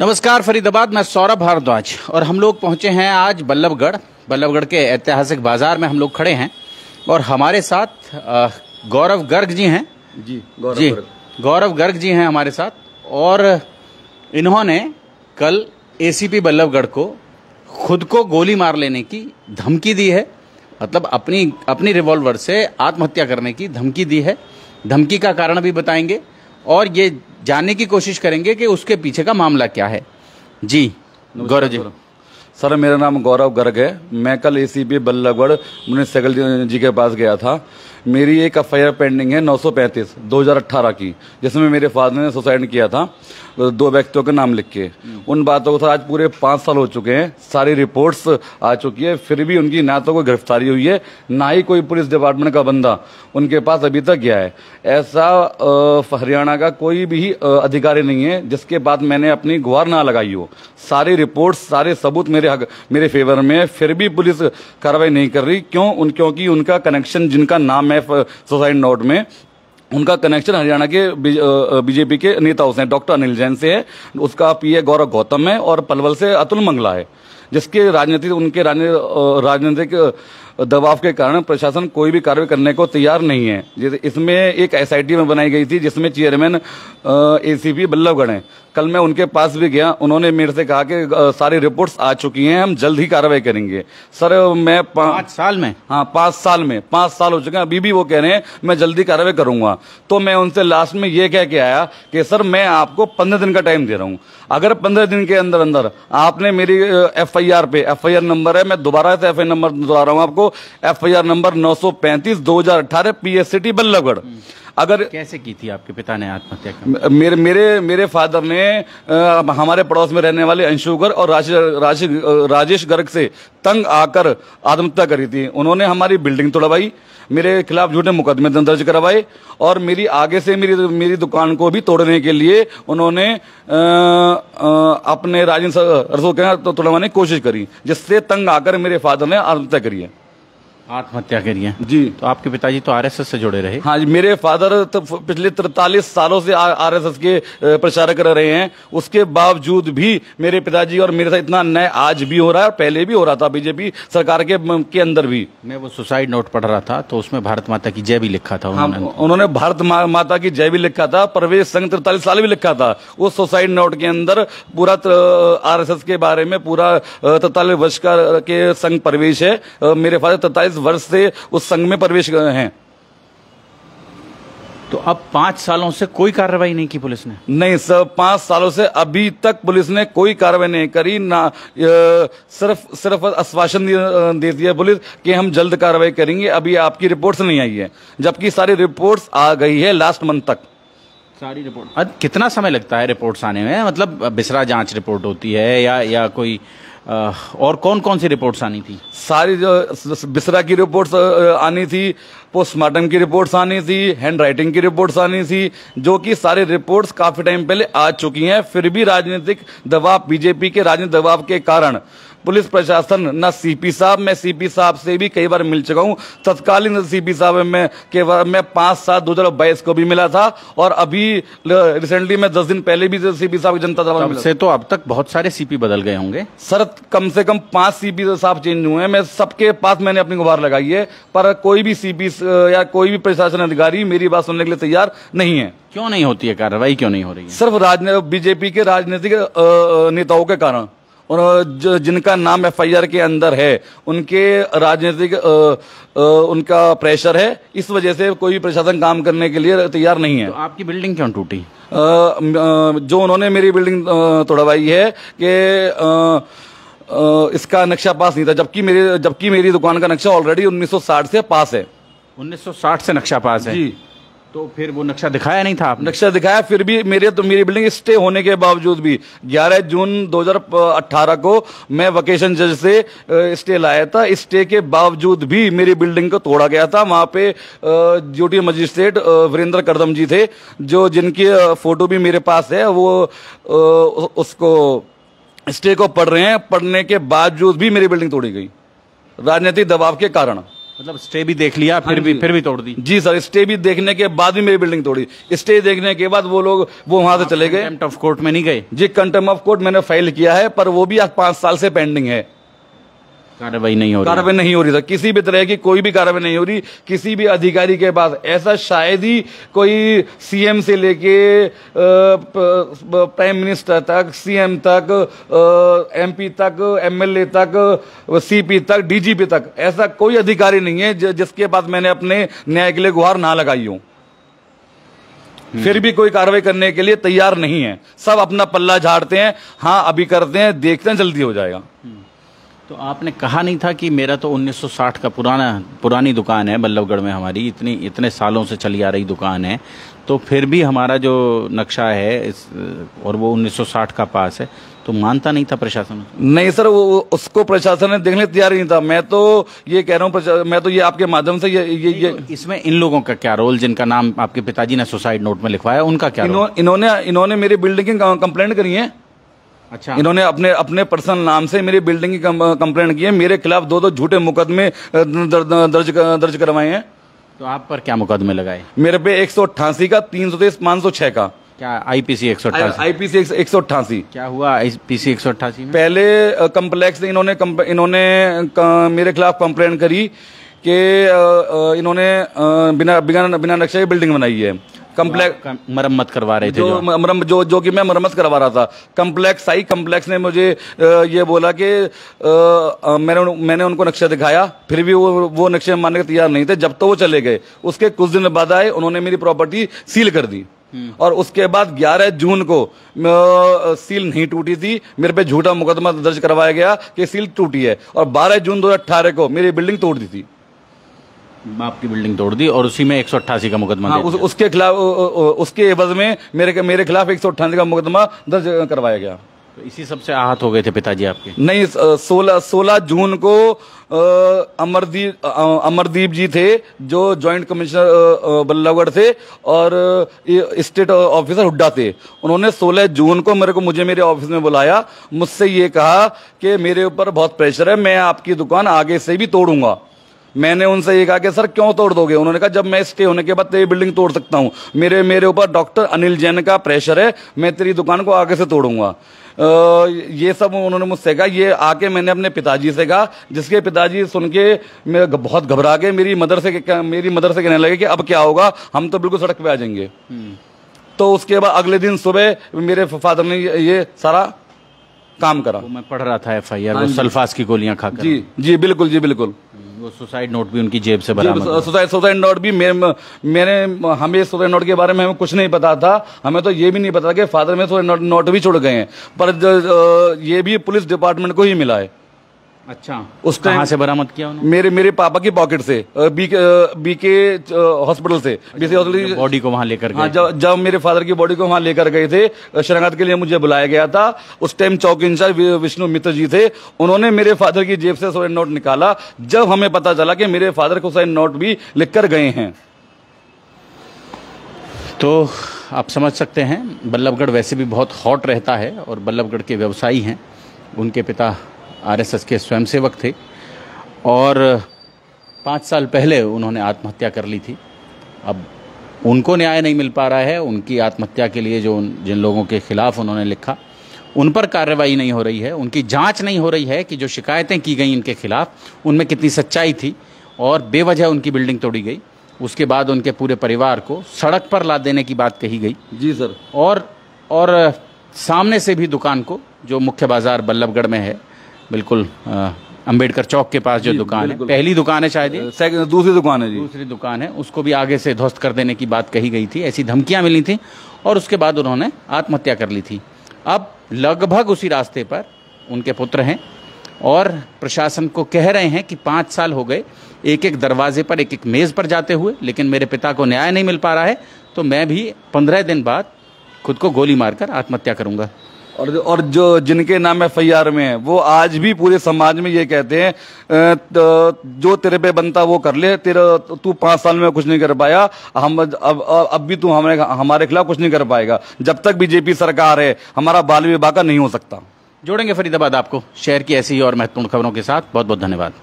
नमस्कार फरीदाबाद, मैं सौरभ भारद्वाज और हम लोग पहुंचे हैं आज बल्लभगढ़ के ऐतिहासिक बाजार में हम लोग खड़े हैं और हमारे साथ गौरव गर्ग जी हैं। गौरव गर्ग जी हैं हमारे साथ और इन्होंने कल एसीपी बल्लभगढ़ को खुद को गोली मार लेने की धमकी दी है। मतलब अपनी रिवॉल्वर से आत्महत्या करने की धमकी दी है। धमकी का कारण भी बताएंगे और ये जानने की कोशिश करेंगे कि उसके पीछे का मामला क्या है। जी गौरव जी। सर, मेरा नाम गौरव गर्ग है। मैं कल एसीपी बल्लभगढ़ मुनीश सहगल जी के पास गया था। मेरी एक एफआईआर पेंडिंग है 935 2018 की, जिसमें मेरे फादर ने सुसाइड किया था 2 व्यक्तियों के नाम लिख के। उन बातों को आज पूरे 5 साल हो चुके हैं, सारी रिपोर्ट्स आ चुकी है, फिर भी उनकी ना तो कोई गिरफ्तारी हुई है, ना ही कोई पुलिस डिपार्टमेंट का बंदा उनके पास अभी तक गया है। ऐसा हरियाणा का कोई भी अधिकारी नहीं है जिसके बाद मैंने अपनी गुहार ना लगाई हो। सारी रिपोर्ट्स, सारे सबूत मेरे फेवर में, फिर भी पुलिस कार्रवाई नहीं कर रही। क्योंकि उनका कनेक्शन, जिनका नाम है सुसाइड नोट में, उनका कनेक्शन हरियाणा के बीजेपी के नेताओं से, डॉक्टर अनिल जैन से है, उसका पीए गौरव गौतम है और पलवल से अतुल मंगला है, जिसके राजनीतिक दबाव के कारण प्रशासन कोई भी कार्रवाई करने को तैयार नहीं है। जैसे इसमें एक एसआईटी में बनाई गई थी जिसमें चेयरमैन एसीपी बल्लभगढ़ हैं। कल मैं उनके पास भी गया, उन्होंने मेरे से कहा कि सारी रिपोर्ट्स आ चुकी हैं, हम जल्द ही कार्रवाई करेंगे। सर, मैं 5 साल में 5 साल हो चुके हैं, अभी भी वो कह रहे हैं मैं जल्दी कार्रवाई करूंगा। तो मैं उनसे लास्ट में ये कह के आया कि सर, मैं आपको 15 दिन का टाइम दे रहा हूं। अगर 15 दिन के अंदर अंदर आपने मेरी एफआईआर नंबर है, मैं दोबारा से एफआईआर नंबर दोहरा रहा हूं आपको, FIR number 935 2018 PS city Ballabhgarh. अगर कैसे की थी आपके पिता ने आत्महत्या? मेरे फादर ने हमारे पड़ोस में रहने वाले अंशुगर और राजेश गर्ग से तंग आकर आत्महत्या करी थी। उन्होंने हमारी बिल्डिंग तोड़वाई, मेरे खिलाफ झूठे मुकदमे दर्ज करवाए और मेरी आगे से मेरी दुकान को भी तोड़ने के लिए उन्होंने अपने राजेंद्र रसों के तोड़वाने की कोशिश करी, जिससे तंग आकर मेरे फादर ने आत्महत्या करी है। आत्महत्या करी है जी। तो आपके पिताजी तो आरएसएस से जुड़े रहे? हाँ जी, मेरे फादर तो पिछले 43 सालों से आरएसएस के प्रचारक रहे हैं। उसके बावजूद भी मेरे पिताजी और मेरे साथ इतना अन्याय आज भी हो रहा है और पहले भी हो रहा था बीजेपी सरकार के अंदर भी। मैं वो सुसाइड नोट पढ़ रहा था तो उसमें भारत माता की जय भी लिखा था। उन्होंने भारत माता की जय भी लिखा था, प्रवेश संघ 43 साल भी लिखा था। उस सुसाइड नोट के अंदर पूरा आरएसएस के बारे में पूरा 43 वर्ष के संघ प्रवेश है। मेरे फादर 43 वर्ष से उस संघ में प्रवेश हैं। तो अब 5 सालों से कोई कार्रवाई नहीं की पुलिस ने? नहीं सर, 5 सालों से अभी तक पुलिस ने कोई कार्रवाई नहीं करी ना। सिर्फ आश्वासन दे दिया पुलिस कि हम जल्द कार्रवाई करेंगे, अभी आपकी रिपोर्ट्स नहीं आई है, जबकि सारी रिपोर्ट्स आ गई है लास्ट मंथ तक। सारी रिपोर्ट कितना समय लगता है रिपोर्ट्स आने में? मतलब बिसरा जांच रिपोर्ट होती है या कोई और कौन सी रिपोर्ट्स आनी थी? सारी जो बिसरा की रिपोर्ट्स आनी थी, पोस्टमार्टम की रिपोर्ट्स आनी थी, हैंड राइटिंग की रिपोर्ट्स आनी थी, जो कि सारी रिपोर्ट्स काफी टाइम पहले आ चुकी हैं। फिर भी राजनीतिक दबाव, बीजेपी के राजनीतिक दबाव के कारण पुलिस प्रशासन, न सीपी साहब, मैं सीपी साहब से भी कई बार मिल चुका हूं, तत्कालीन सीपी साहब मैं 5/7/2022 को भी मिला था और अभी रिसेंटली मैं 10 दिन पहले भी सीपी साहब जनता दरबार मिला। से तो अब तक बहुत सारे सीपी बदल गए होंगे सर, कम से कम 5 सीपी साहब चेंज हुए हैं। मैं सबके पास मैंने अपनी गुहार लगाई है, पर कोई भी सीपी या कोई भी प्रशासन अधिकारी मेरी बात सुनने के लिए तैयार नहीं है। क्यों नहीं होती है कार्रवाई, क्यों नहीं हो रही है? सिर्फ बीजेपी के राजनीतिक नेताओं के कारण, और जिनका नाम एफआईआर के अंदर है, उनके राजनीतिक उनका प्रेशर है, इस वजह से कोई भी प्रशासन काम करने के लिए तैयार नहीं है। तो आपकी बिल्डिंग क्यों टूटी? जो उन्होंने मेरी बिल्डिंग तोड़वाई है कि इसका नक्शा पास नहीं था, जबकि मेरी दुकान का नक्शा ऑलरेडी 1960 से पास है। 1960 से नक्शा पास है जी। तो फिर वो नक्शा दिखाया नहीं था आपने? नक्शा दिखाया, फिर भी मेरी बिल्डिंग स्टे होने के बावजूद भी 11 जून 2018 को मैं वोकेशन जज से स्टे लाया था। स्टे के बावजूद भी मेरी बिल्डिंग को तोड़ा गया था। वहां पे ड्यूटी मजिस्ट्रेट वीरेंद्र करदम जी थे, जिनकी फोटो भी मेरे पास है। वो उसको स्टे को पढ़ रहे हैं, पढ़ने के बावजूद भी मेरी बिल्डिंग तोड़ी गई राजनीतिक दबाव के कारण। मतलब स्टे भी देख लिया, फिर भी तोड़ दी? जी सर, स्टे भी देखने के बाद भी मेरी बिल्डिंग तोड़ी। स्टे देखने के बाद वो लोग वहां से चले गए। कंटेम्प्ट ऑफ कोर्ट में नहीं गए? जी, कंटेम्प्ट ऑफ कोर्ट मैंने फाइल किया है, पर वो भी आज 5 साल से पेंडिंग है। कार्रवाई नहीं हो रही? कार्रवाई नहीं हो रही सर, किसी भी तरह की कोई भी कार्रवाई नहीं हो रही किसी भी अधिकारी के पास। ऐसा शायद ही कोई सीएम से लेके प्राइम मिनिस्टर तक, सीएम तक, एमपी तक, एमएलए तक, सीपी तक, डीजीपी तक, ऐसा कोई अधिकारी नहीं है जिसके पास मैंने अपने न्याय के लिए गुहार ना लगाई हो। फिर भी कोई कार्रवाई करने के लिए तैयार नहीं है। सब अपना पल्ला झाड़ते हैं, हाँ अभी करते हैं, देखते हैं जल्दी हो जाएगा। तो आपने कहा नहीं था कि मेरा तो 1960 का पुरानी दुकान है बल्लभगढ़ में, हमारी इतने सालों से चली आ रही दुकान है, तो फिर भी हमारा जो नक्शा है और वो 1960 का पास है, तो मानता नहीं था प्रशासन? नहीं सर, वो उसको प्रशासन ने देखने तैयार नहीं था। मैं तो ये कह रहा हूँ, मैं तो ये आपके माध्यम से ये तो इसमें इन लोगों का क्या रोल, जिनका नाम आपके पिताजी ने सुसाइड नोट में लिखवाया, उनका क्या रोल? इन्होंने मेरी बिल्डिंग की कंप्लेंट करी है। अच्छा, इन्होंने अपने पर्सनल नाम से मेरी बिल्डिंग की कंप्लेंट की है। मेरे खिलाफ 2 झूठे मुकदमे दर्ज करवाए हैं। तो आप पर क्या मुकदमे लगाए? मेरे पे 188 का, 323, 506 का। क्या आईपीसी 188? आईपीसी 188। क्या हुआ आईपीसी 188 में? पहले कम्प्लेक्स इन्होंने मेरे खिलाफ कंप्लेंट करी कि इन्होंने बिना नक्शे की बिल्डिंग बनाई है। कम्प्लेक्स मरम्मत करवा रहे थे जो कि मैं मरम्मत करवा रहा था। कम्प्लेक्स ने मुझे ये बोला कि मैंने उनको नक्शा दिखाया, फिर भी वो नक्शे मानने के तैयार नहीं थे। जब तो वो चले गए, उसके कुछ दिन बाद आए, उन्होंने मेरी प्रॉपर्टी सील कर दी। और उसके बाद 11 जून को सील नहीं टूटी थी, मेरे पे झूठा मुकदमा दर्ज करवाया गया कि सील टूटी है, और 12 जून 2018 को मेरी बिल्डिंग तोड़ दी थी। आपकी बिल्डिंग तोड़ दी और उसी में 188 का मुकदमा? हाँ, उसके खिलाफ, उसके एवज में मेरे खिलाफ 188 का मुकदमा दर्ज करवाया गया। तो इसी सबसे आहत हो गए थे पिताजी आपके? नहीं, 16 जून को अमरदीप जी थे, जो जॉइंट कमिश्नर बल्लभगढ़ थे और स्टेट ऑफिसर हुड्डा थे। उन्होंने 16 जून को मुझे मेरे ऑफिस में बुलाया, मुझसे ये कहा कि मेरे ऊपर बहुत प्रेशर है, मैं आपकी दुकान आगे से भी तोड़ूंगा। मैंने उनसे ये कहा कि सर क्यों तोड़ दोगे? उन्होंने कहा जब मैं स्टे होने के बाद तेरी बिल्डिंग तोड़ सकता हूँ, मेरे ऊपर डॉक्टर अनिल जैन का प्रेशर है, मैं तेरी दुकान को आगे से तोड़ूंगा। ये सब उन्होंने मुझसे कहा। ये आके मैंने अपने पिताजी से कहा, जिसके पिताजी सुन के मैं बहुत घबरा गए। मेरी मदर से कहने लगे कि अब क्या होगा, हम तो बिल्कुल सड़क पे आ जाएंगे। तो उसके बाद अगले दिन सुबह मेरे फादर ने ये सारा काम करा। मैं पढ़ रहा था FIR, वो सल्फास की गोलियां खाकर। जी बिल्कुल, जी बिल्कुल। वो सुसाइड नोट भी उनकी जेब से बरामद? सुसाइड नोट भी हमें सुसाइड नोट के बारे में हमें कुछ नहीं पता था। हमें तो ये भी नहीं पता कि फादर में सुसाइड नोट भी छोड़ गए हैं, पर ये भी पुलिस डिपार्टमेंट को ही मिला है। अच्छा, उस टाइम कहाँ से बरामद किया उन्होंने? मेरे पापा की पॉकेट से, बीके हॉस्पिटल से, बीके हॉस्पिटल बॉडी को वहां लेकर गए। हाँ, जब मेरे फादर की बॉडी को वहां लेकर गए थे, शनाख्त के लिए मुझे बुलाया गया था। उस टाइम चौकी इंचार्ज विष्णु मित्र जी थे, उन्होंने मेरे फादर की जेब से सुसाइड नोट निकाला, जब हमें पता चला कि मेरे फादर को सुसाइड नोट भी लिख कर गए हैं। तो आप समझ सकते हैं, बल्लभगढ़ वैसे भी बहुत हॉट रहता है और बल्लभगढ़ के व्यवसायी हैं। उनके पिता RSS के स्वयंसेवक थे और 5 साल पहले उन्होंने आत्महत्या कर ली थी। अब उनको न्याय नहीं मिल पा रहा है। उनकी आत्महत्या के लिए जिन लोगों के खिलाफ उन्होंने लिखा, उन पर कार्रवाई नहीं हो रही है, उनकी जांच नहीं हो रही है कि जो शिकायतें की गई इनके खिलाफ उनमें कितनी सच्चाई थी और बेवजह उनकी बिल्डिंग तोड़ी गई। उसके बाद उनके पूरे परिवार को सड़क पर ला देने की बात कही गई। जी सर। और सामने से भी दुकान को, जो मुख्य बाजार बल्लभगढ़ में है, बिल्कुल अंबेडकर चौक के पास जो दुकान है, पहली दुकान है शायद, दूसरी दुकान है जी, दूसरी दुकान है, उसको भी आगे से ध्वस्त कर देने की बात कही गई थी। ऐसी धमकियां मिली थी और उसके बाद उन्होंने आत्महत्या कर ली थी। अब लगभग उसी रास्ते पर उनके पुत्र हैं और प्रशासन को कह रहे हैं कि 5 साल हो गए एक एक दरवाजे पर, एक एक मेज पर जाते हुए, लेकिन मेरे पिता को न्याय नहीं मिल पा रहा है, तो मैं भी 15 दिन बाद खुद को गोली मारकर आत्महत्या करूंगा। और जो जिनके नाम FIR में है, वो आज भी पूरे समाज में ये कहते हैं जो तेरे पे बनता वो कर ले, तू 5 साल में कुछ नहीं कर पाया, अब भी तू हमारे खिलाफ कुछ नहीं कर पाएगा। जब तक BJP सरकार है, हमारा बाल विवाह का नहीं हो सकता। जोड़ेंगे फरीदाबाद आपको शहर की ऐसी ही और महत्वपूर्ण खबरों के साथ। बहुत बहुत धन्यवाद।